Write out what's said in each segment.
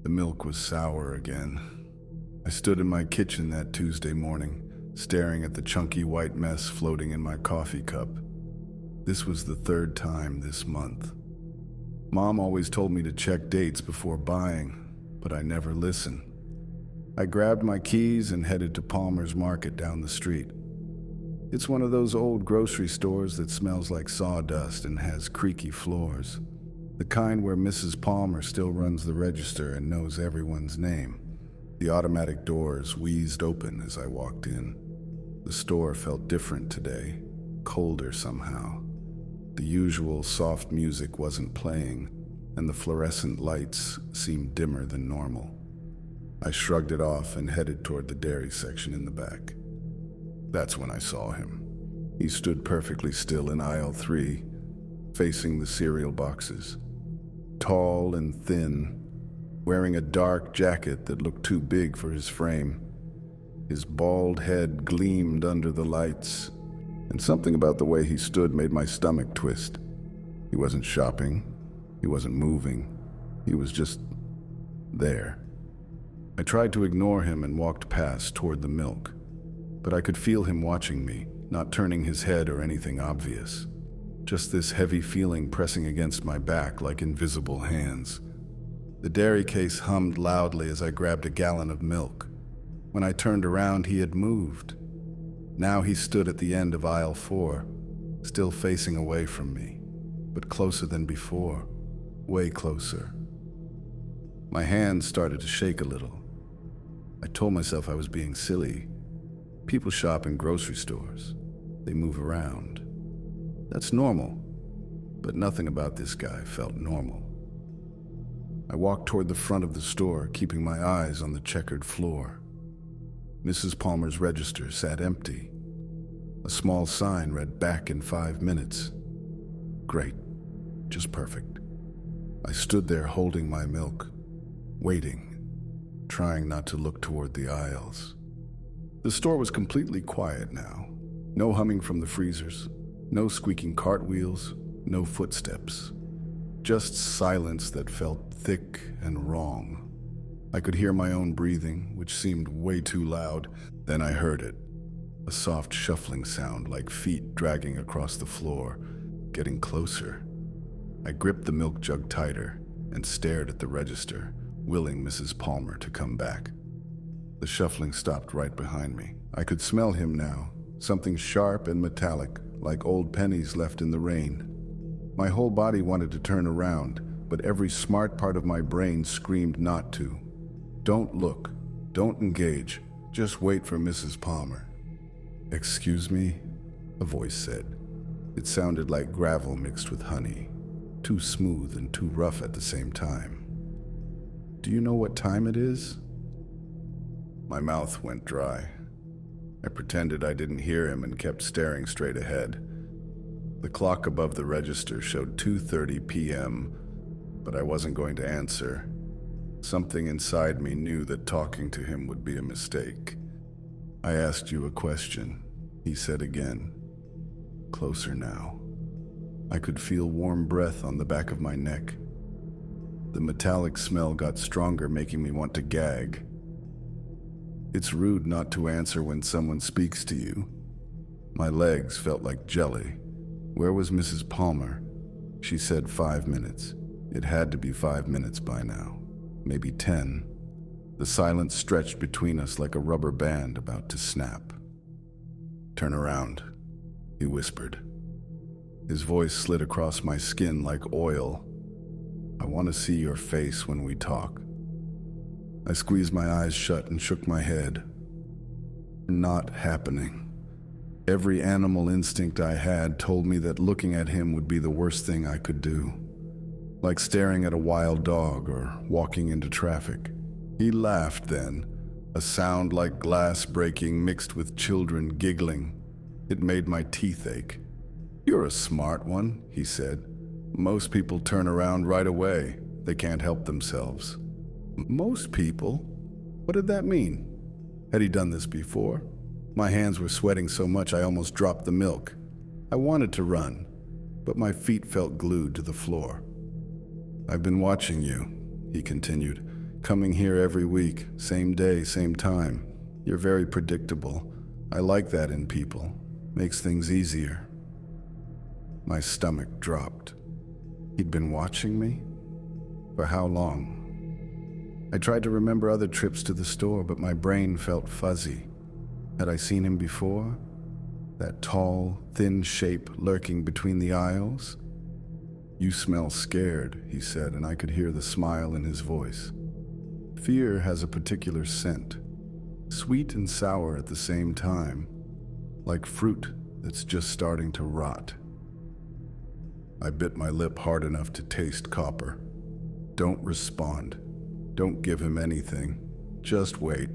The milk was sour again. I stood in my kitchen that Tuesday morning, staring at the chunky white mess floating in my coffee cup. This was the third time this month. Mom always told me to check dates before buying, but I never listened. I grabbed my keys and headed to Palmer's Market down the street. It's one of those old grocery stores that smells like sawdust and has creaky floors. The kind where Mrs. Palmer still runs the register and knows everyone's name. The automatic doors wheezed open as I walked in. The store felt different today, colder somehow. The usual soft music wasn't playing, and the fluorescent lights seemed dimmer than normal. I shrugged it off and headed toward the dairy section in the back. That's when I saw him. He stood perfectly still in aisle 3, facing the cereal boxes. Tall and thin, wearing a dark jacket that looked too big for his frame. His bald head gleamed under the lights, and something about the way he stood made my stomach twist. He wasn't shopping, he wasn't moving, he was just there. I tried to ignore him and walked past toward the milk, but I could feel him watching me, not turning his head or anything obvious. Just this heavy feeling pressing against my back like invisible hands. The dairy case hummed loudly as I grabbed a gallon of milk. When I turned around, he had moved. Now he stood at the end of aisle 4, still facing away from me, but closer than before, way closer. My hands started to shake a little. I told myself I was being silly. People shop in grocery stores. They move around. That's normal, but nothing about this guy felt normal. I walked toward the front of the store, keeping my eyes on the checkered floor. Mrs. Palmer's register sat empty. A small sign read "Back in 5 minutes." Great, just perfect. I stood there holding my milk, waiting, trying not to look toward the aisles. The store was completely quiet now. No humming from the freezers, no squeaking cartwheels, no footsteps. Just silence that felt thick and wrong. I could hear my own breathing, which seemed way too loud. Then I heard it. A soft shuffling sound like feet dragging across the floor, getting closer. I gripped the milk jug tighter and stared at the register, willing Mrs. Palmer to come back. The shuffling stopped right behind me. I could smell him now, something sharp and metallic, like old pennies left in the rain. My whole body wanted to turn around, but every smart part of my brain screamed not to. Don't look, don't engage, just wait for Mrs. Palmer. "Excuse me?" a voice said. It sounded like gravel mixed with honey, too smooth and too rough at the same time. "Do you know what time it is?" My mouth went dry. I pretended I didn't hear him and kept staring straight ahead. The clock above the register showed 2:30 p.m., but I wasn't going to answer. Something inside me knew that talking to him would be a mistake. "I asked you a question," he said again. Closer now. I could feel warm breath on the back of my neck. The metallic smell got stronger, making me want to gag. It's rude not to answer when someone speaks to you. My legs felt like jelly. Where was Mrs. Palmer? She said 5 minutes. It had to be 5 minutes by now. Maybe 10. The silence stretched between us like a rubber band about to snap. "Turn around," he whispered. His voice slid across my skin like oil. "I want to see your face when we talk." I squeezed my eyes shut and shook my head. Not happening. Every animal instinct I had told me that looking at him would be the worst thing I could do. Like staring at a wild dog or walking into traffic. He laughed then, a sound like glass breaking mixed with children giggling. It made my teeth ache. "You're a smart one," he said. "Most people turn around right away. They can't help themselves." Most people? What did that mean? Had he done this before? My hands were sweating so much I almost dropped the milk. I wanted to run, but my feet felt glued to the floor. "I've been watching you," he continued, Coming here every week, same day, same time. You're very predictable. I like that in people. Makes things easier. My stomach dropped. He'd been watching me? For how long? I tried to remember other trips to the store, but my brain felt fuzzy. Had I seen him before? That tall, thin shape lurking between the aisles? "You smell scared," he said, and I could hear the smile in his voice. Fear has a particular scent, sweet and sour at the same time, like fruit that's just starting to rot. I bit my lip hard enough to taste copper. Don't respond. Don't give him anything. Just wait.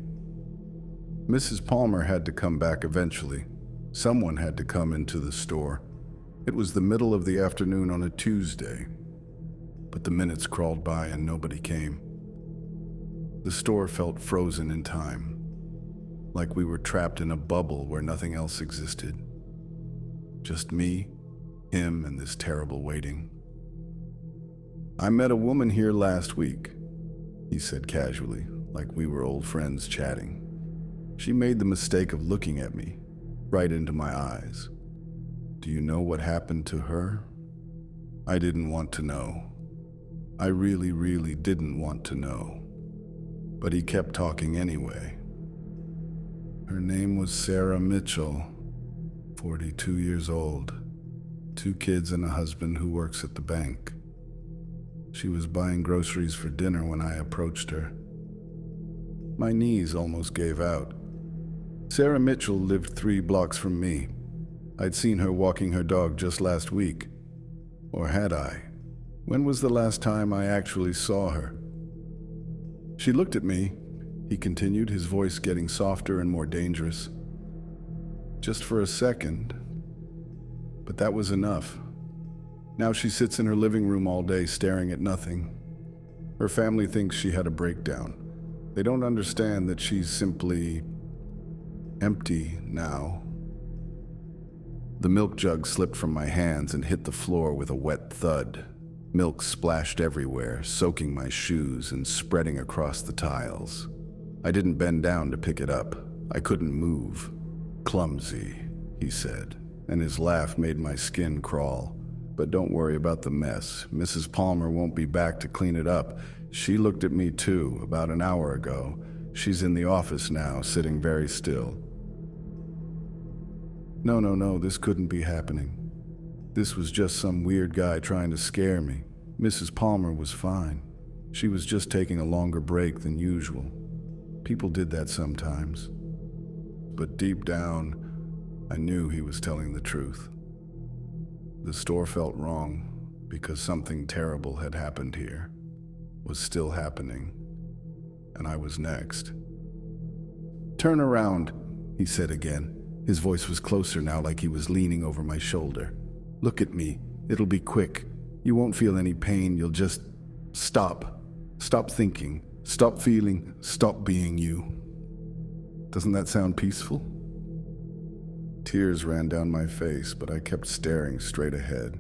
Mrs. Palmer had to come back eventually. Someone had to come into the store. It was the middle of the afternoon on a Tuesday, but the minutes crawled by and nobody came. The store felt frozen in time, like we were trapped in a bubble where nothing else existed. Just me, him, and this terrible waiting. "I met a woman here last week," he said casually, like we were old friends chatting. "She made the mistake of looking at me, right into my eyes. Do you know what happened to her?" I didn't want to know. I really, really didn't want to know. But he kept talking anyway. "Her name was Sarah Mitchell, 42 years old, 2 kids and a husband who works at the bank. She was buying groceries for dinner when I approached her. My knees almost gave out. Sarah Mitchell lived 3 blocks from me. I'd seen her walking her dog just last week. Or had I? When was the last time I actually saw her? She looked at me," he continued, his voice getting softer and more dangerous. "Just for a second. But that was enough. Now she sits in her living room all day staring at nothing. Her family thinks she had a breakdown. They don't understand that she's simply empty now." The milk jug slipped from my hands and hit the floor with a wet thud. Milk splashed everywhere, soaking my shoes and spreading across the tiles. I didn't bend down to pick it up. I couldn't move. "Clumsy," he said, and his laugh made my skin crawl. "But don't worry about the mess. Mrs. Palmer won't be back to clean it up. She looked at me too, about an hour ago. She's in the office now, sitting very still." No, this couldn't be happening. This was just some weird guy trying to scare me. Mrs. Palmer was fine. She was just taking a longer break than usual. People did that sometimes. But deep down, I knew he was telling the truth. The store felt wrong because something terrible had happened here, was still happening, and I was next. "Turn around," he said again. His voice was closer now, like he was leaning over my shoulder. "Look at me. It'll be quick. You won't feel any pain. You'll just stop. Stop thinking. Stop feeling. Stop being you." Doesn't that sound peaceful? Tears ran down my face, but I kept staring straight ahead.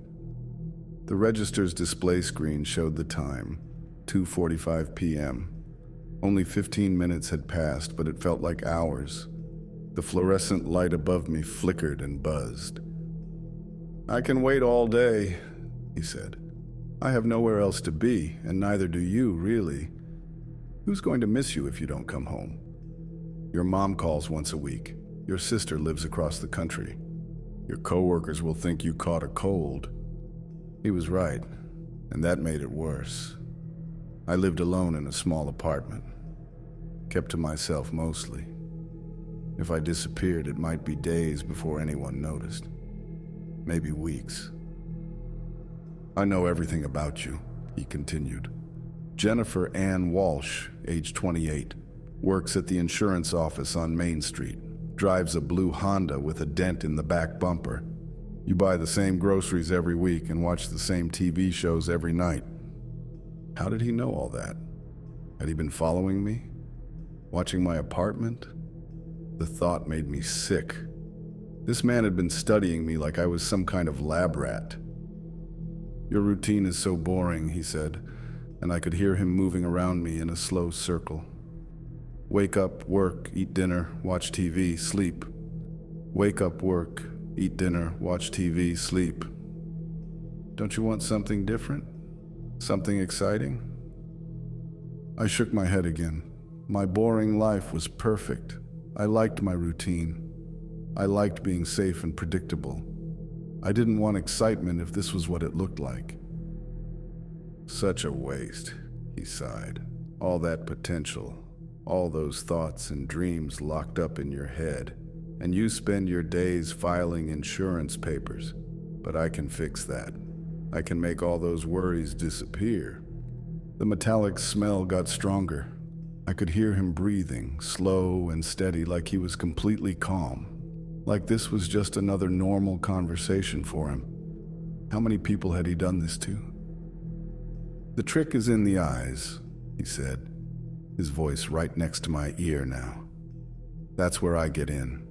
The register's display screen showed the time, 2:45 p.m. Only 15 minutes had passed, but it felt like hours. The fluorescent light above me flickered and buzzed. "I can wait all day," he said. "I have nowhere else to be, and neither do you, really. Who's going to miss you if you don't come home? Your mom calls once a week. Your sister lives across the country. Your coworkers will think you caught a cold." He was right, and that made it worse. I lived alone in a small apartment, kept to myself mostly. If I disappeared, it might be days before anyone noticed. Maybe weeks. "I know everything about you," he continued. "Jennifer Ann Walsh, age 28, works at the insurance office on Main Street, drives a blue Honda with a dent in the back bumper. You buy the same groceries every week and watch the same TV shows every night." How did he know all that? Had he been following me? Watching my apartment? The thought made me sick. This man had been studying me like I was some kind of lab rat. "Your routine is so boring," he said. and I could hear him moving around me in a slow circle. Wake up, work, eat dinner, watch TV, sleep. Wake up, work, eat dinner, watch TV, sleep. Don't you want something different? Something exciting? I shook my head again. My boring life was perfect. I liked my routine. I liked being safe and predictable. I didn't want excitement if this was what it looked like. Such a waste, he sighed. All that potential, all those thoughts and dreams locked up in your head, and you spend your days filing insurance papers. But I can fix that. I can make all those worries disappear. The metallic smell got stronger. I could hear him breathing, slow and steady, like he was completely calm. Like this was just another normal conversation for him. How many people had he done this to? The trick is in the eyes, he said, his voice right next to my ear now. That's where I get in.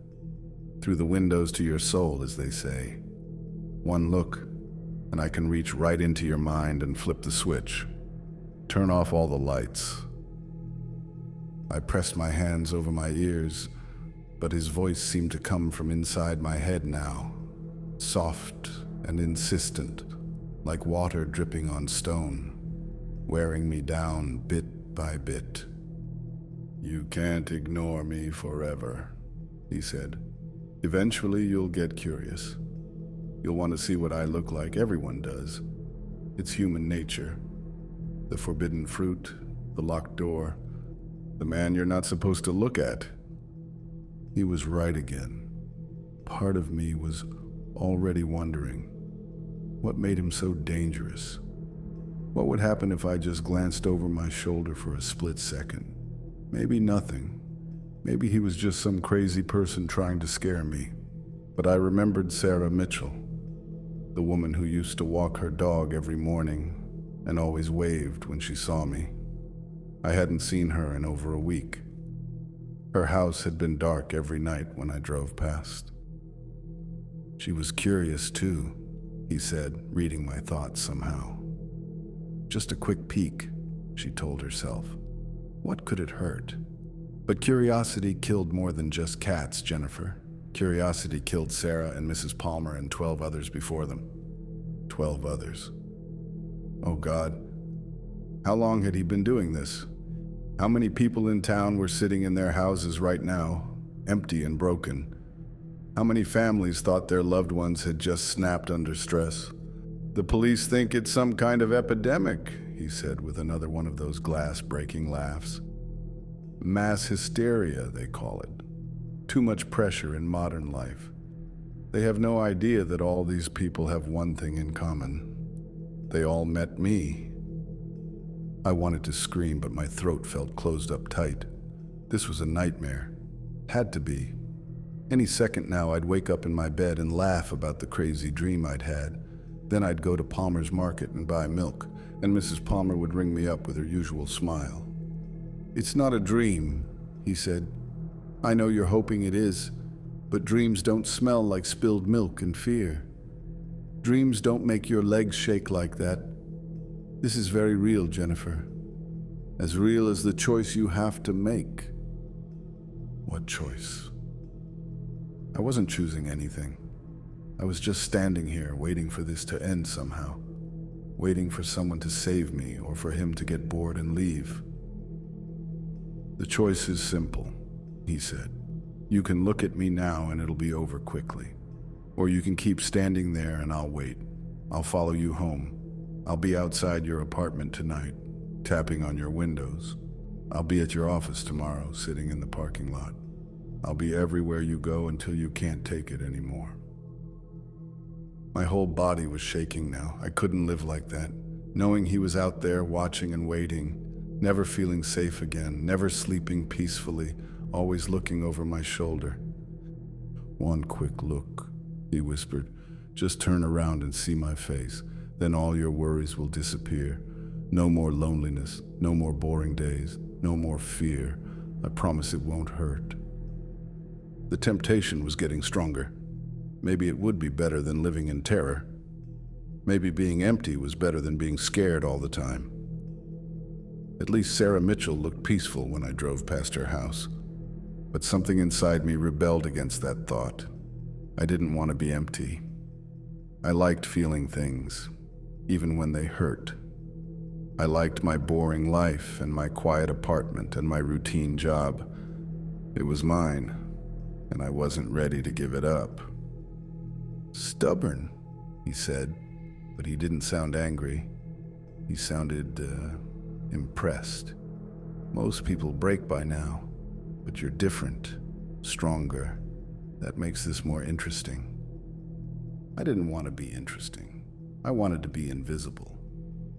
Through the windows to your soul, as they say. One look, and I can reach right into your mind and flip the switch. Turn off all the lights. I pressed my hands over my ears, but his voice seemed to come from inside my head now, soft and insistent, like water dripping on stone, wearing me down bit by bit. You can't ignore me forever, he said. Eventually you'll get curious. You'll want to see what I look like. Everyone does. It's human nature. The forbidden fruit, the locked door, the man you're not supposed to look at. He was right again. Part of me was already wondering, what made him so dangerous? What would happen if I just glanced over my shoulder for a split second? Maybe nothing. Maybe he was just some crazy person trying to scare me. But I remembered Sarah Mitchell, the woman who used to walk her dog every morning and always waved when she saw me. I hadn't seen her in over a week. Her house had been dark every night when I drove past. She was curious too, he said, reading my thoughts somehow. Just a quick peek, she told herself. What could it hurt? But curiosity killed more than just cats, Jennifer. Curiosity killed Sarah and Mrs. Palmer and 12 others before them. 12 others. Oh God, how long had he been doing this? How many people in town were sitting in their houses right now, empty and broken? How many families thought their loved ones had just snapped under stress? The police think it's some kind of epidemic, he said with another one of those glass-breaking laughs. Mass hysteria, they call it. Too much pressure in modern life. They have no idea that all these people have one thing in common. They all met me. I wanted to scream, but my throat felt closed up tight. This was a nightmare. Had to be. Any second now, I'd wake up in my bed and laugh about the crazy dream I'd had. Then I'd go to Palmer's Market and buy milk, and Mrs. Palmer would ring me up with her usual smile. It's not a dream, he said. I know you're hoping it is, but dreams don't smell like spilled milk and fear. Dreams don't make your legs shake like that. This is very real, Jennifer. As real as the choice you have to make. What choice? I wasn't choosing anything. I was just standing here, waiting for this to end somehow. Waiting for someone to save me, or for him to get bored and leave. The choice is simple, he said. You can look at me now and it'll be over quickly. Or you can keep standing there and I'll wait. I'll follow you home. I'll be outside your apartment tonight, tapping on your windows. I'll be at your office tomorrow, sitting in the parking lot. I'll be everywhere you go until you can't take it anymore. My whole body was shaking now. I couldn't live like that, knowing he was out there watching and waiting, never feeling safe again, never sleeping peacefully, always looking over my shoulder. One quick look, he whispered. Just turn around and see my face. Then all your worries will disappear. No more loneliness, no more boring days, no more fear. I promise it won't hurt. The temptation was getting stronger. Maybe it would be better than living in terror. Maybe being empty was better than being scared all the time. At least Sarah Mitchell looked peaceful when I drove past her house. But something inside me rebelled against that thought. I didn't want to be empty. I liked feeling things, even when they hurt. I liked my boring life and my quiet apartment and my routine job. It was mine, and I wasn't ready to give it up. "Stubborn," he said, but he didn't sound angry. He sounded, impressed. "Most people break by now, but you're different, stronger. That makes this more interesting." I didn't want to be interesting. I wanted to be invisible.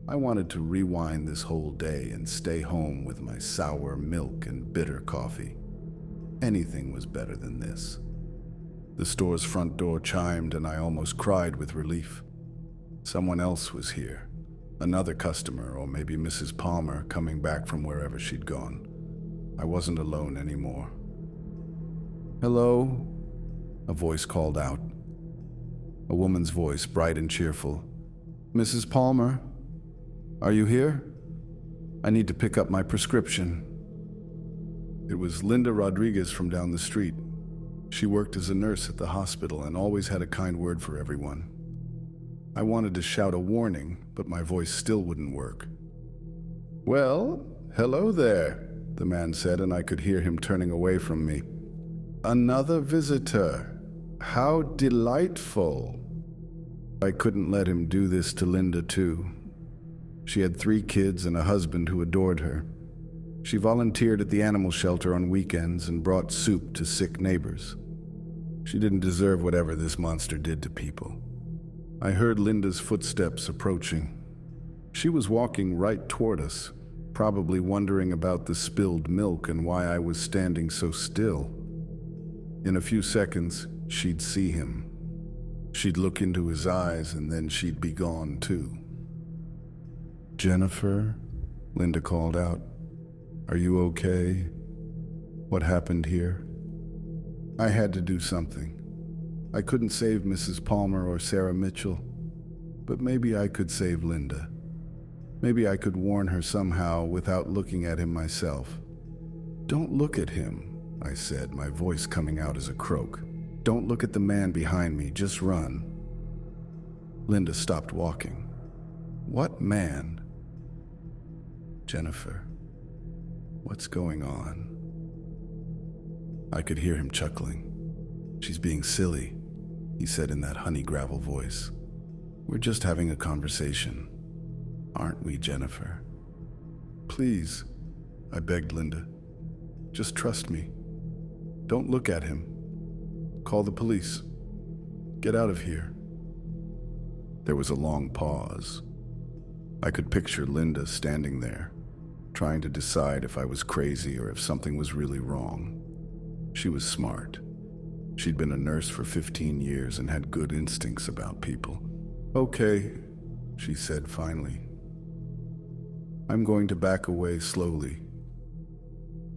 I wanted to rewind this whole day and stay home with my sour milk and bitter coffee. Anything was better than this. The store's front door chimed and I almost cried with relief. Someone else was here. Another customer, or maybe Mrs. Palmer, coming back from wherever she'd gone. I wasn't alone anymore. "Hello?" a voice called out. A woman's voice, bright and cheerful. "Mrs. Palmer, are you here? I need to pick up my prescription." It was Linda Rodriguez from down the street. She worked as a nurse at the hospital and always had a kind word for everyone. I wanted to shout a warning, but my voice still wouldn't work. "Well, hello there," the man said, and I could hear him turning away from me. "Another visitor. How delightful." I couldn't let him do this to Linda, too. She had 3 kids and a husband who adored her. She volunteered at the animal shelter on weekends and brought soup to sick neighbors. She didn't deserve whatever this monster did to people. I heard Linda's footsteps approaching. She was walking right toward us, probably wondering about the spilled milk and why I was standing so still. In a few seconds, she'd see him. She'd look into his eyes and then she'd be gone too. "Jennifer," Linda called out. "Are you okay? What happened here?" I had to do something. I couldn't save Mrs. Palmer or Sarah Mitchell, but maybe I could save Linda. Maybe I could warn her somehow without looking at him myself. "Don't look at him," I said, my voice coming out as a croak. "Don't look at the man behind me, just run." Linda stopped walking. "What man?" "Jennifer, what's going on?" I could hear him chuckling. "She's being silly," he said in that honey gravel voice. "We're just having a conversation. Aren't we, Jennifer?" "Please," I begged Linda. "Just trust me. Don't look at him. Call the police. Get out of here." There was a long pause. I could picture Linda standing there, trying to decide if I was crazy or if something was really wrong. She was smart. She'd been a nurse for 15 years and had good instincts about people. "Okay," she said finally. "I'm going to back away slowly.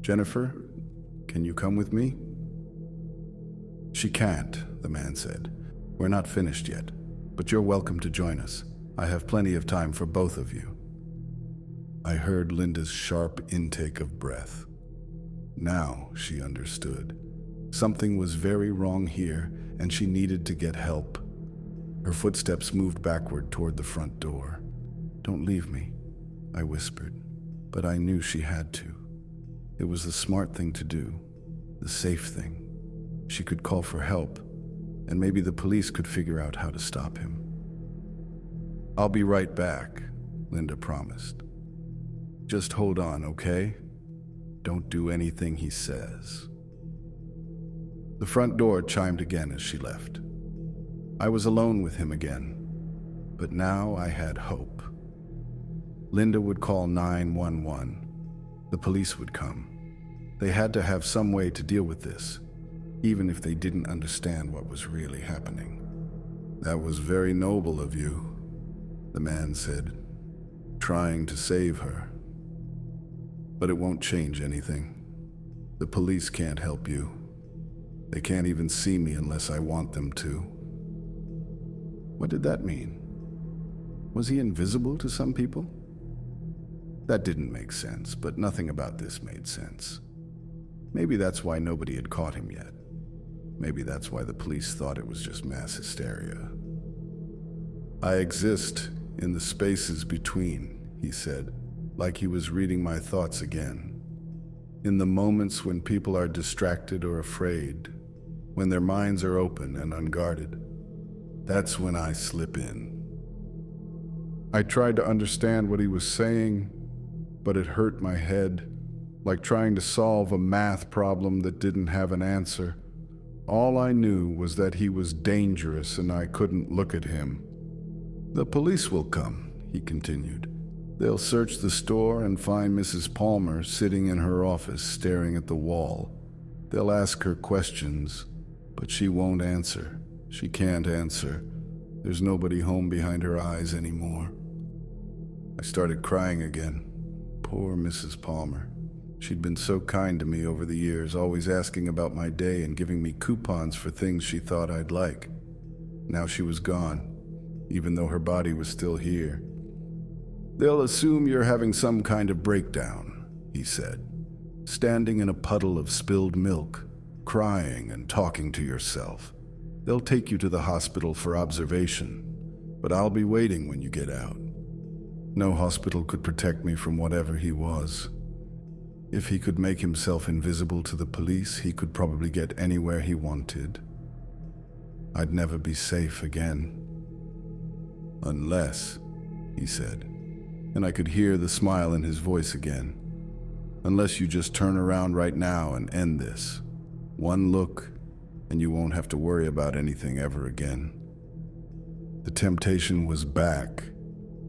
Jennifer, can you come with me?" "She can't," the man said. "We're not finished yet, but you're welcome to join us. I have plenty of time for both of you." I heard Linda's sharp intake of breath. Now she understood. Something was very wrong here, and she needed to get help. Her footsteps moved backward toward the front door. "Don't leave me," I whispered, but I knew she had to. It was the smart thing to do, the safe thing. She could call for help, and maybe the police could figure out how to stop him. "I'll be right back," Linda promised. "Just hold on, okay? Don't do anything he says." The front door chimed again as she left. I was alone with him again, but now I had hope. Linda would call 911. The police would come. They had to have some way to deal with this, even if they didn't understand what was really happening. "That was very noble of you," the man said, "trying to save her. But it won't change anything. The police can't help you. They can't even see me unless I want them to." What did that mean? Was he invisible to some people? That didn't make sense, but nothing about this made sense. Maybe that's why nobody had caught him yet. Maybe that's why the police thought it was just mass hysteria. I exist in the spaces between, he said, like he was reading my thoughts again. In the moments when people are distracted or afraid, when their minds are open and unguarded, that's when I slip in. I tried to understand what he was saying, but it hurt my head, like trying to solve a math problem that didn't have an answer. All I knew was that he was dangerous and I couldn't look at him. The police will come, he continued. They'll search the store and find Mrs. Palmer sitting in her office staring at the wall. They'll ask her questions, but she won't answer. She can't answer. There's nobody home behind her eyes anymore. I started crying again. Poor Mrs. Palmer. She'd been so kind to me over the years, always asking about my day and giving me coupons for things she thought I'd like. Now she was gone, even though her body was still here. They'll assume you're having some kind of breakdown, he said, standing in a puddle of spilled milk, crying and talking to yourself. They'll take you to the hospital for observation, but I'll be waiting when you get out. No hospital could protect me from whatever he was. If he could make himself invisible to the police, he could probably get anywhere he wanted. I'd never be safe again. Unless, he said, and I could hear the smile in his voice again. Unless you just turn around right now and end this. One look, and you won't have to worry about anything ever again. The temptation was back,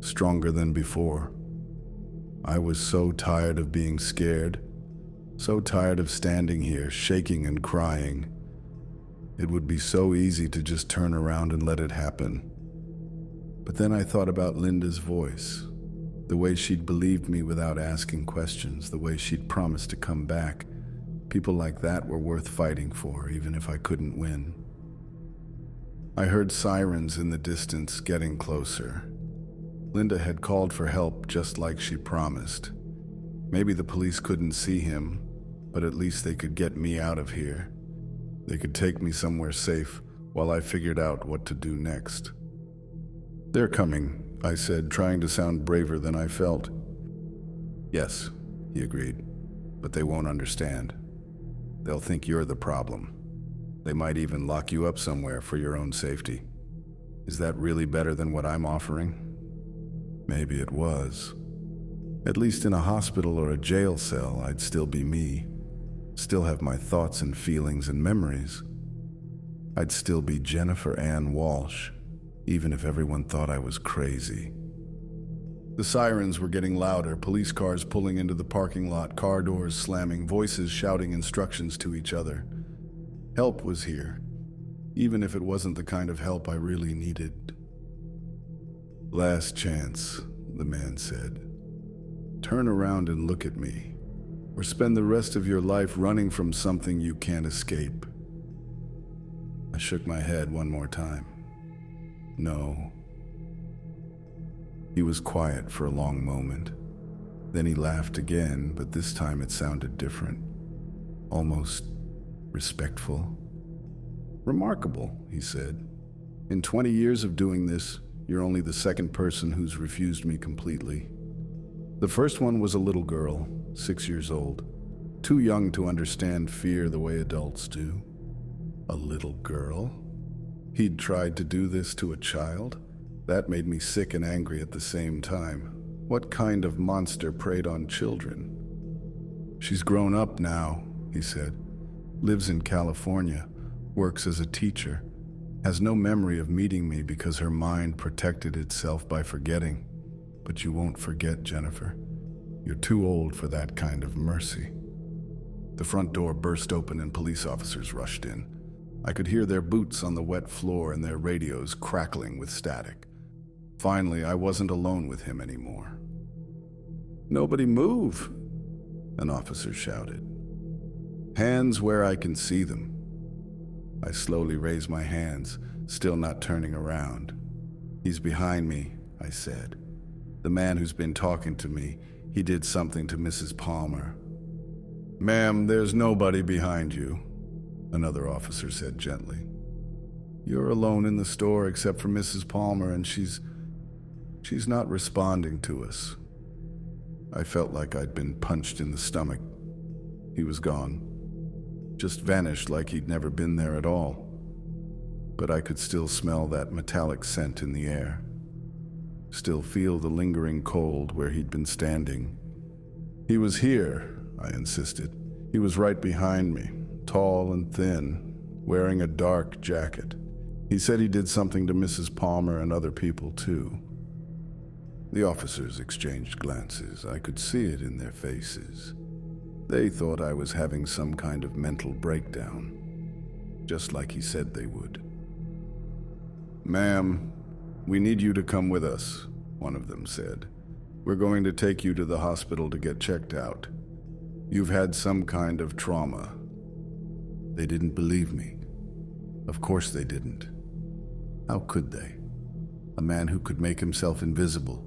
stronger than before. I was so tired of being scared, so tired of standing here, shaking and crying. It would be so easy to just turn around and let it happen. But then I thought about Linda's voice, the way she'd believed me without asking questions, the way she'd promised to come back. People like that were worth fighting for, even if I couldn't win. I heard sirens in the distance getting closer. Linda had called for help just like she promised. Maybe the police couldn't see him, but at least they could get me out of here. They could take me somewhere safe while I figured out what to do next. They're coming, I said, trying to sound braver than I felt. Yes, he agreed, but they won't understand. They'll think you're the problem. They might even lock you up somewhere for your own safety. Is that really better than what I'm offering? Maybe it was. At least in a hospital or a jail cell, I'd still be me. Still have my thoughts and feelings and memories. I'd still be Jennifer Ann Walsh, even if everyone thought I was crazy. The sirens were getting louder, police cars pulling into the parking lot, car doors slamming, voices shouting instructions to each other. Help was here, even if it wasn't the kind of help I really needed. Last chance, the man said. Turn around and look at me, or spend the rest of your life running from something you can't escape. I shook my head one more time. No. He was quiet for a long moment. Then he laughed again, but this time it sounded different. Almost respectful. Remarkable, he said. In 20 years of doing this, you're only the second person who's refused me completely. The first one was a little girl, 6 years old, too young to understand fear the way adults do. A little girl? He'd tried to do this to a child? That made me sick and angry at the same time. What kind of monster preyed on children? She's grown up now, he said. Lives in California, works as a teacher. Has no memory of meeting me because her mind protected itself by forgetting. But you won't forget, Jennifer. You're too old for that kind of mercy. The front door burst open and police officers rushed in. I could hear their boots on the wet floor and their radios crackling with static. Finally, I wasn't alone with him anymore. "Nobody move," an officer shouted. "Hands where I can see them." I slowly raised my hands, still not turning around. "He's behind me," I said. "The man who's been talking to me, He did something to Mrs. Palmer. "Ma'am, there's nobody behind you," another officer said gently. "You're alone in the store except for Mrs. Palmer, and she's not responding to us." I felt like I'd been punched in the stomach. He was gone. Just vanished like he'd never been there at all. But I could still smell that metallic scent in the air. Still feel the lingering cold where he'd been standing. "He was here," I insisted. "He was right behind me, tall and thin, wearing a dark jacket. He said he did something to Mrs. Palmer and other people too." The officers exchanged glances. I could see it in their faces. They thought I was having some kind of mental breakdown, just like he said they would. "Ma'am, we need you to come with us," one of them said. "We're going to take you to the hospital to get checked out. You've had some kind of trauma." They didn't believe me. Of course they didn't. How could they? A man who could make himself invisible,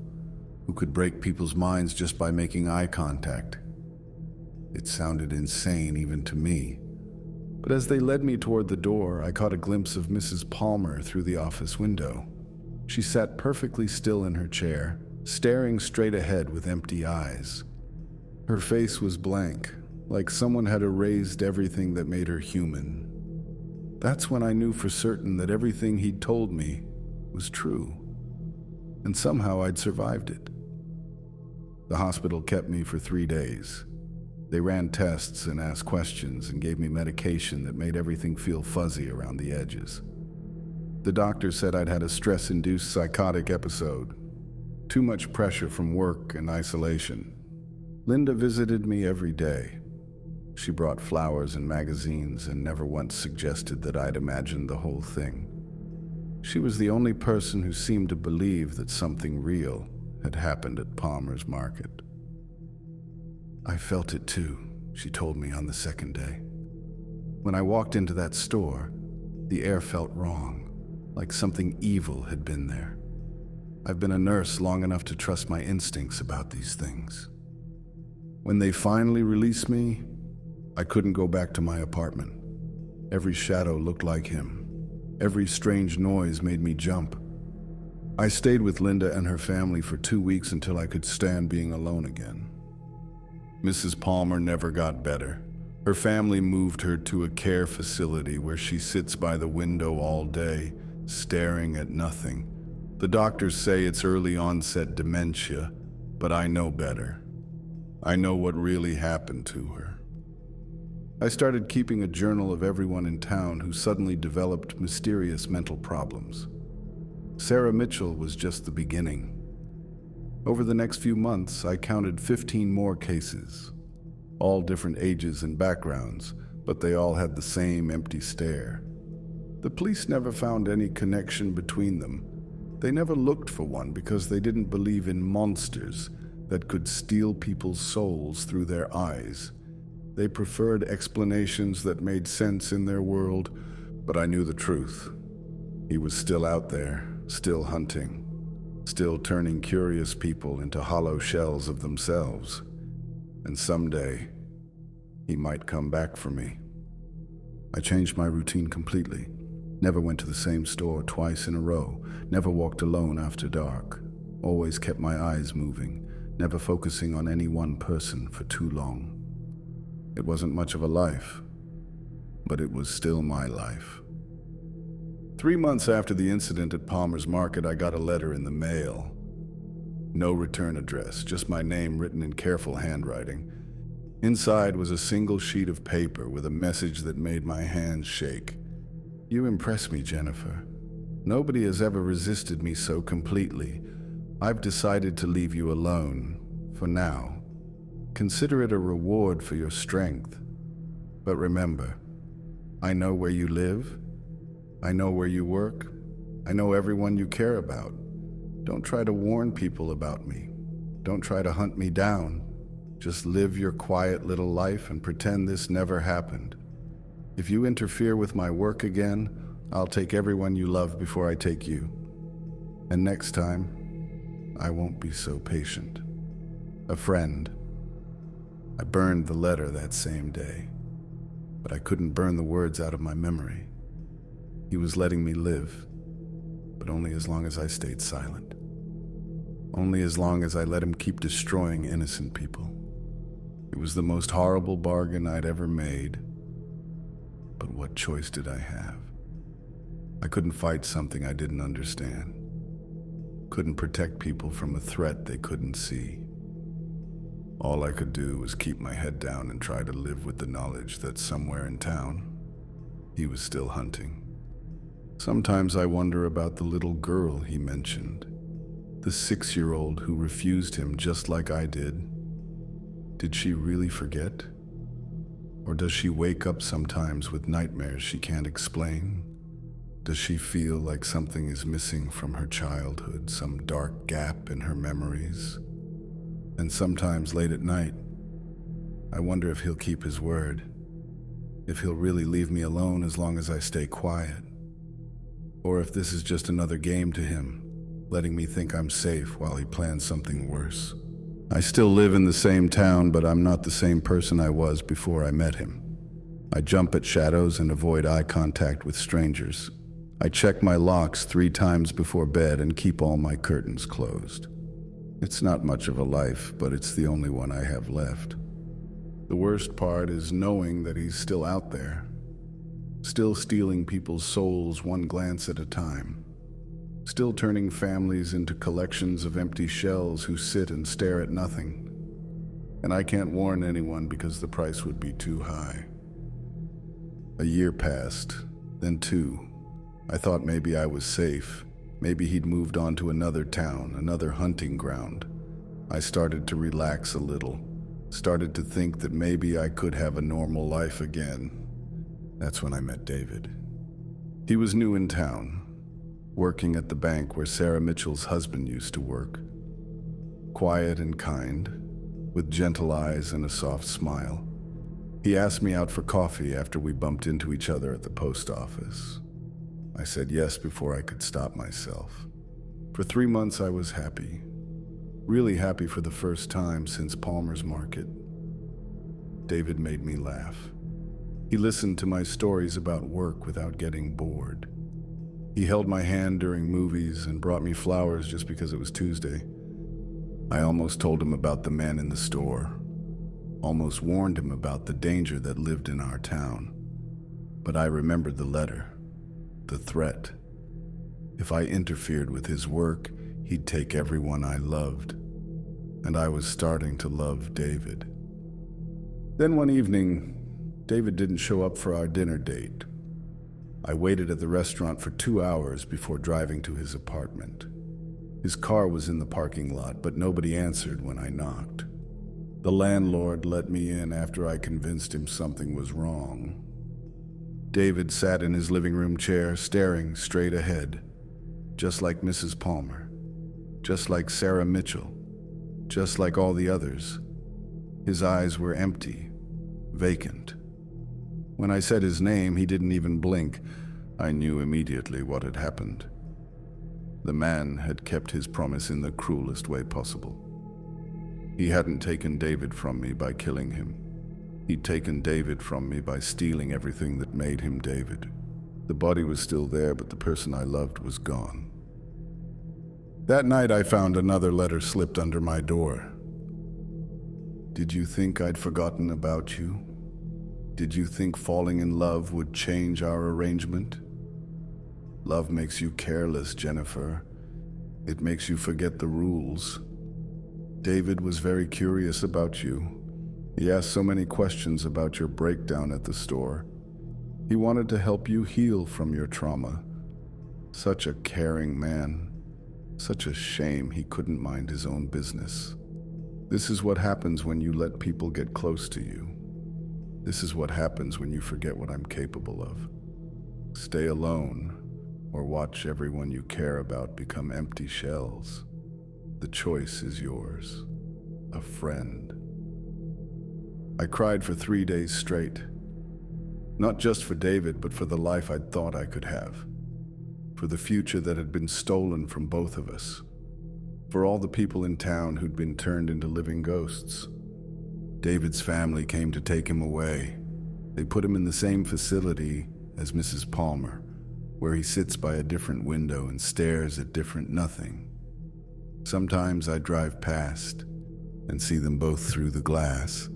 who could break people's minds just by making eye contact. It sounded insane even to me. But as they led me toward the door, I caught a glimpse of Mrs. Palmer through the office window. She sat perfectly still in her chair, staring straight ahead with empty eyes. Her face was blank, like someone had erased everything that made her human. That's when I knew for certain that everything he'd told me was true. And somehow I'd survived it. The hospital kept me for 3 days. They ran tests and asked questions and gave me medication that made everything feel fuzzy around the edges. The doctor said I'd had a stress-induced psychotic episode. Too much pressure from work and isolation. Linda visited me every day. She brought flowers and magazines and never once suggested that I'd imagined the whole thing. She was the only person who seemed to believe that something real had happened at Palmer's Market. "I felt it too," she told me on the second day. "When I walked into that store, the air felt wrong, like something evil had been there. I've been a nurse long enough to trust my instincts about these things. When they finally released me, I couldn't go back to my apartment. Every shadow looked like him. Every strange noise made me jump. I stayed with Linda and her family for 2 weeks until I could stand being alone again. Mrs. Palmer never got better. Her family moved her to a care facility where she sits by the window all day, staring at nothing. The doctors say it's early onset dementia, but I know better. I know what really happened to her. I started keeping a journal of everyone in town who suddenly developed mysterious mental problems. Sarah Mitchell was just the beginning. Over the next few months, I counted 15 more cases, all different ages and backgrounds, but they all had the same empty stare. The police never found any connection between them. They never looked for one because they didn't believe in monsters that could steal people's souls through their eyes. They preferred explanations that made sense in their world, but I knew the truth. He was still out there, still hunting. Still turning curious people into hollow shells of themselves. And someday, he might come back for me. I changed my routine completely. Never went to the same store twice in a row. Never walked alone after dark. Always kept my eyes moving, never focusing on any one person for too long. It wasn't much of a life, but it was still my life. 3 months after the incident at Palmer's Market, I got a letter in the mail. No return address, just my name written in careful handwriting. Inside was a single sheet of paper with a message that made my hands shake. "You impress me, Jennifer. Nobody has ever resisted me so completely. I've decided to leave you alone, for now. Consider it a reward for your strength. But remember, I know where you live. I know where you work. I know everyone you care about. Don't try to warn people about me. Don't try to hunt me down. Just live your quiet little life and pretend this never happened. If you interfere with my work again, I'll take everyone you love before I take you. And next time, I won't be so patient." A friend. I burned the letter that same day, but I couldn't burn the words out of my memory. He was letting me live, but only as long as I stayed silent. Only as long as I let him keep destroying innocent people. It was the most horrible bargain I'd ever made, but what choice did I have? I couldn't fight something I didn't understand. Couldn't protect people from a threat they couldn't see. All I could do was keep my head down and try to live with the knowledge that somewhere in town, he was still hunting. Sometimes I wonder about the little girl he mentioned, the 6-year-old who refused him just like I did. Did she really forget? Or does she wake up sometimes with nightmares she can't explain? Does she feel like something is missing from her childhood, some dark gap in her memories? And sometimes late at night, I wonder if he'll keep his word, if he'll really leave me alone as long as I stay quiet, or if this is just another game to him, letting me think I'm safe while he plans something worse. I still live in the same town, but I'm not the same person I was before I met him. I jump at shadows and avoid eye contact with strangers. I check my locks 3 times before bed and keep all my curtains closed. It's not much of a life, but it's the only one I have left. The worst part is knowing that he's still out there, still stealing people's souls one glance at a time, still turning families into collections of empty shells who sit and stare at nothing. And I can't warn anyone because the price would be too high. A year passed, then 2. I thought maybe I was safe. Maybe he'd moved on to another town, another hunting ground. I started to relax a little, started to think that maybe I could have a normal life again. That's when I met David. He was new in town, working at the bank where Sarah Mitchell's husband used to work. Quiet and kind, with gentle eyes and a soft smile. He asked me out for coffee after we bumped into each other at the post office. I said yes before I could stop myself. For 3 months I was happy. Really happy for the first time since Palmer's Market. David made me laugh. He listened to my stories about work without getting bored. He held my hand during movies and brought me flowers just because it was Tuesday. I almost told him about the man in the store. Almost warned him about the danger that lived in our town. But I remembered the letter. The threat. If I interfered with his work, he'd take everyone I loved. And I was starting to love David. Then one evening, David didn't show up for our dinner date. I waited at the restaurant for 2 hours before driving to his apartment. His car was in the parking lot, but nobody answered when I knocked. The landlord let me in after I convinced him something was wrong. David sat in his living room chair, staring straight ahead, just like Mrs. Palmer, just like Sarah Mitchell, just like all the others. His eyes were empty, vacant. When I said his name, he didn't even blink. I knew immediately what had happened. The man had kept his promise in the cruelest way possible. He hadn't taken David from me by killing him. He'd taken David from me by stealing everything that made him David. The body was still there, but the person I loved was gone. That night I found another letter slipped under my door. Did you think I'd forgotten about you? Did you think falling in love would change our arrangement? Love makes you careless, Jennifer. It makes you forget the rules. David was very curious about you. He asked so many questions about your breakdown at the store. He wanted to help you heal from your trauma. Such a caring man. Such a shame he couldn't mind his own business. This is what happens when you let people get close to you. This is what happens when you forget what I'm capable of. Stay alone, or watch everyone you care about become empty shells. The choice is yours. A friend. I cried for 3 days straight. Not just for David, but for the life I'd thought I could have. For the future that had been stolen from both of us. for all the people in town who'd been turned into living ghosts. David's family came to take him away. They put him in the same facility as Mrs. Palmer, where he sits by a different window and stares at different nothing. Sometimes I drive past and see them both through the glass,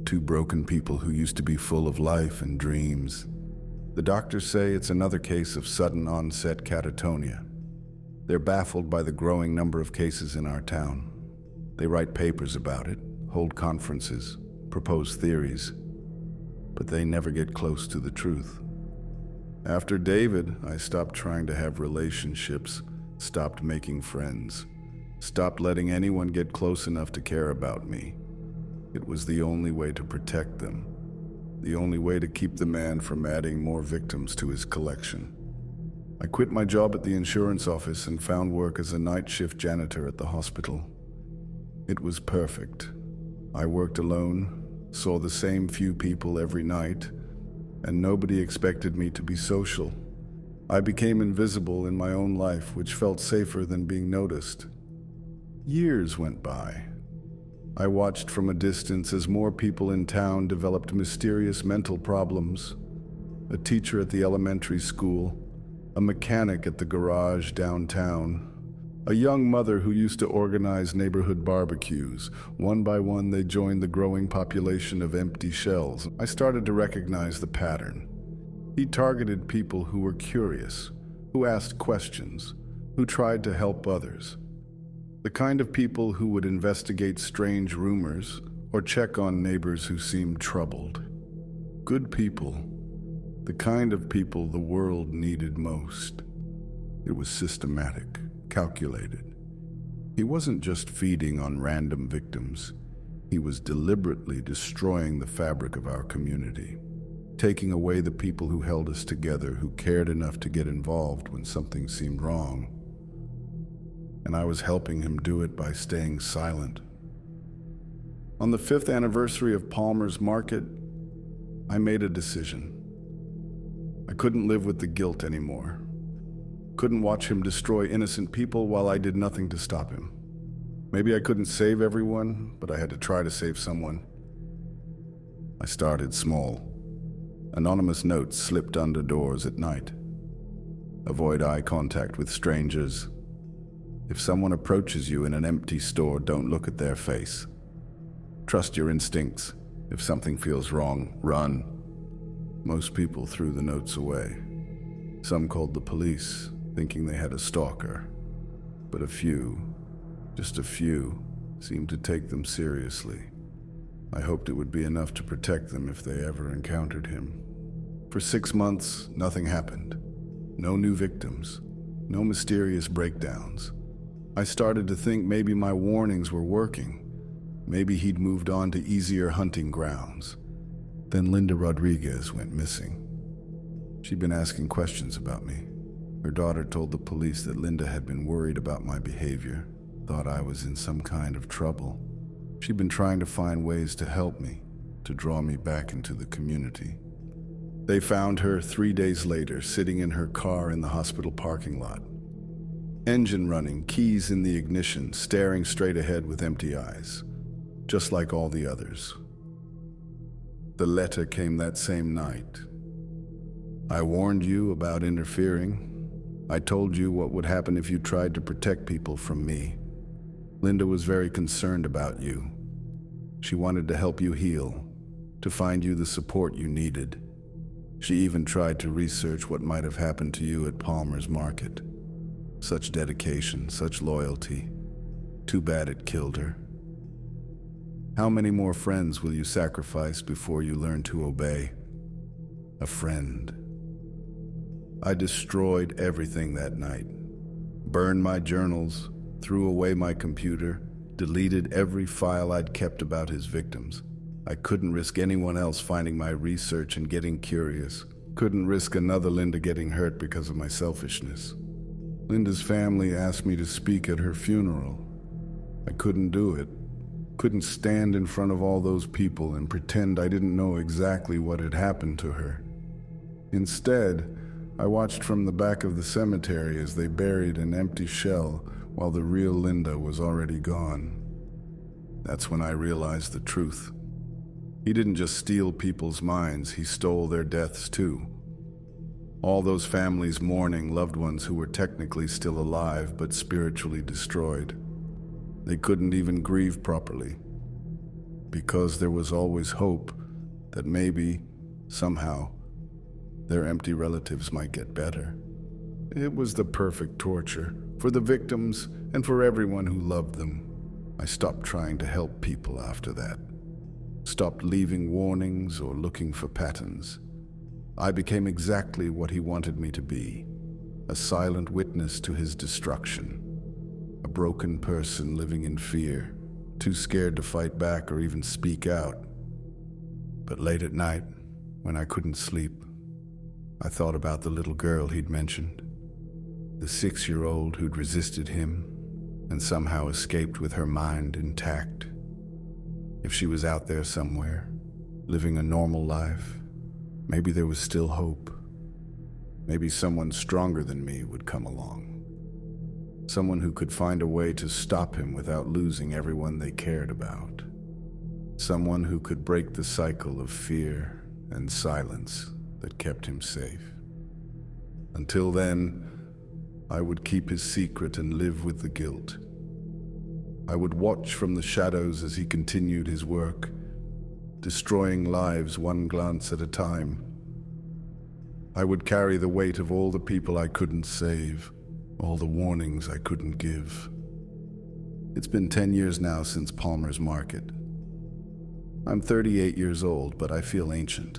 two broken people who used to be full of life and dreams. The doctors say it's another case of sudden onset catatonia. They're baffled by the growing number of cases in our town. They write papers about it, hold conferences, propose theories, but they never get close to the truth. After David, I stopped trying to have relationships, stopped making friends, stopped letting anyone get close enough to care about me. It was the only way to protect them, the only way to keep the man from adding more victims to his collection. I quit my job at the insurance office and found work as a night shift janitor at the hospital. It was perfect. I worked alone, saw the same few people every night, and nobody expected me to be social. I became invisible in my own life, which felt safer than being noticed. Years went by. I watched from a distance as more people in town developed mysterious mental problems. A teacher at the elementary school, a mechanic at the garage downtown, a young mother who used to organize neighborhood barbecues. One by one, they joined the growing population of empty shells. I started to recognize the pattern. He targeted people who were curious, who asked questions, who tried to help others. The kind of people who would investigate strange rumors or check on neighbors who seemed troubled. Good people, the kind of people the world needed most. It was systematic, calculated. He wasn't just feeding on random victims. He was deliberately destroying the fabric of our community, taking away the people who held us together, who cared enough to get involved when something seemed wrong. And I was helping him do it by staying silent. On the 5th anniversary of Palmer's Market, I made a decision. I couldn't live with the guilt anymore. Couldn't watch him destroy innocent people while I did nothing to stop him. Maybe I couldn't save everyone, but I had to try to save someone. I started small. Anonymous notes slipped under doors at night. Avoid eye contact with strangers. If someone approaches you in an empty store, don't look at their face. Trust your instincts. If something feels wrong, run. Most people threw the notes away. Some called the police, thinking they had a stalker. But a few, just a few, seemed to take them seriously. I hoped it would be enough to protect them if they ever encountered him. For 6 months, nothing happened. No new victims, no mysterious breakdowns. I started to think maybe my warnings were working. Maybe he'd moved on to easier hunting grounds. Then Linda Rodriguez went missing. She'd been asking questions about me. Her daughter told the police that Linda had been worried about my behavior, thought I was in some kind of trouble. She'd been trying to find ways to help me, to draw me back into the community. They found her 3 days later, sitting in her car in the hospital parking lot. Engine running, keys in the ignition, staring straight ahead with empty eyes, just like all the others. The letter came that same night. I warned you about interfering. I told you what would happen if you tried to protect people from me. Linda was very concerned about you. She wanted to help you heal, to find you the support you needed. She even tried to research what might have happened to you at Palmer's Market. Such dedication, such loyalty. Too bad it killed her. How many more friends will you sacrifice before you learn to obey? A friend. I destroyed everything that night. Burned my journals, threw away my computer, deleted every file I'd kept about his victims. I couldn't risk anyone else finding my research and getting curious. Couldn't risk another Linda getting hurt because of my selfishness. Linda's family asked me to speak at her funeral. I couldn't do it. Couldn't stand in front of all those people and pretend I didn't know exactly what had happened to her. Instead, I watched from the back of the cemetery as they buried an empty shell while the real Linda was already gone. That's when I realized the truth. He didn't just steal people's minds, he stole their deaths too. All those families mourning loved ones who were technically still alive but spiritually destroyed. They couldn't even grieve properly, because there was always hope that maybe, somehow, their empty relatives might get better. It was the perfect torture, for the victims and for everyone who loved them. I stopped trying to help people after that. Stopped leaving warnings or looking for patterns. I became exactly what he wanted me to be, a silent witness to his destruction. A broken person living in fear, too scared to fight back or even speak out. But late at night, when I couldn't sleep, I thought about the little girl he'd mentioned, the 6-year-old who'd resisted him and somehow escaped with her mind intact. If she was out there somewhere, living a normal life, maybe there was still hope. Maybe someone stronger than me would come along. Someone who could find a way to stop him without losing everyone they cared about. Someone who could break the cycle of fear and silence that kept him safe. Until then, I would keep his secret and live with the guilt. I would watch from the shadows as he continued his work, destroying lives one glance at a time. I would carry the weight of all the people I couldn't save, all the warnings I couldn't give. It's been 10 years now since Palmer's Market. I'm 38 years old, but I feel ancient.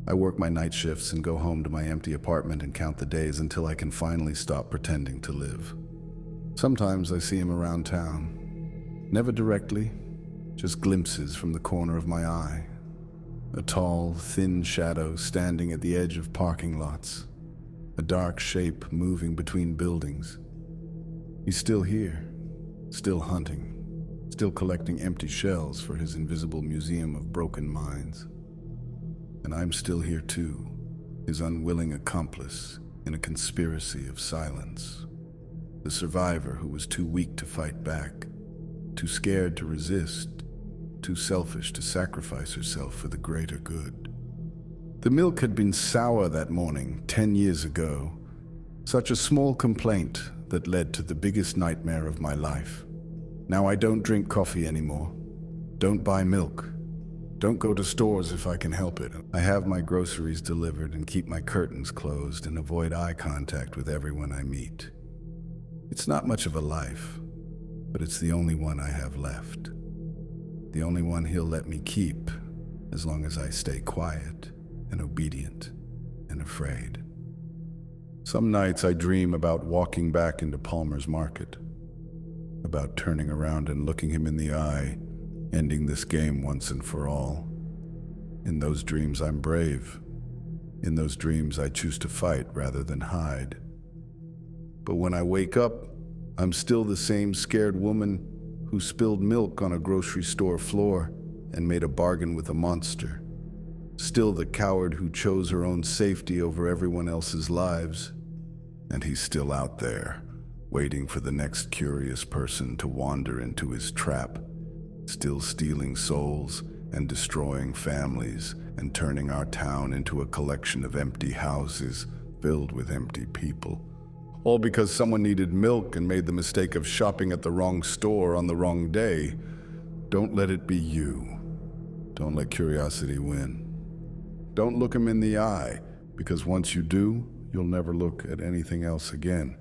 I work my night shifts and go home to my empty apartment and count the days until I can finally stop pretending to live. Sometimes I see him around town. Never directly, just glimpses from the corner of my eye. A tall, thin shadow standing at the edge of parking lots. A dark shape moving between buildings. He's still here, still hunting, still collecting empty shells for his invisible museum of broken minds. And I'm still here too, his unwilling accomplice in a conspiracy of silence. The survivor who was too weak to fight back, too scared to resist, too selfish to sacrifice herself for the greater good. The milk had been sour that morning, 10 years ago. Such a small complaint that led to the biggest nightmare of my life. Now I don't drink coffee anymore. Don't buy milk. Don't go to stores if I can help it. I have my groceries delivered and keep my curtains closed and avoid eye contact with everyone I meet. It's not much of a life, but it's the only one I have left. The only one he'll let me keep, as long as I stay quiet and obedient and afraid. Some nights I dream about walking back into Palmer's Market, about turning around and looking him in the eye, ending this game once and for all. In those dreams I'm brave. In those dreams I choose to fight rather than hide. But when I wake up, I'm still the same scared woman who spilled milk on a grocery store floor and made a bargain with a monster. Still the coward who chose her own safety over everyone else's lives. And he's still out there, waiting for the next curious person to wander into his trap, still stealing souls and destroying families and turning our town into a collection of empty houses filled with empty people. All because someone needed milk and made the mistake of shopping at the wrong store on the wrong day. Don't let it be you. Don't let curiosity win. Don't look him in the eye, because once you do, you'll never look at anything else again.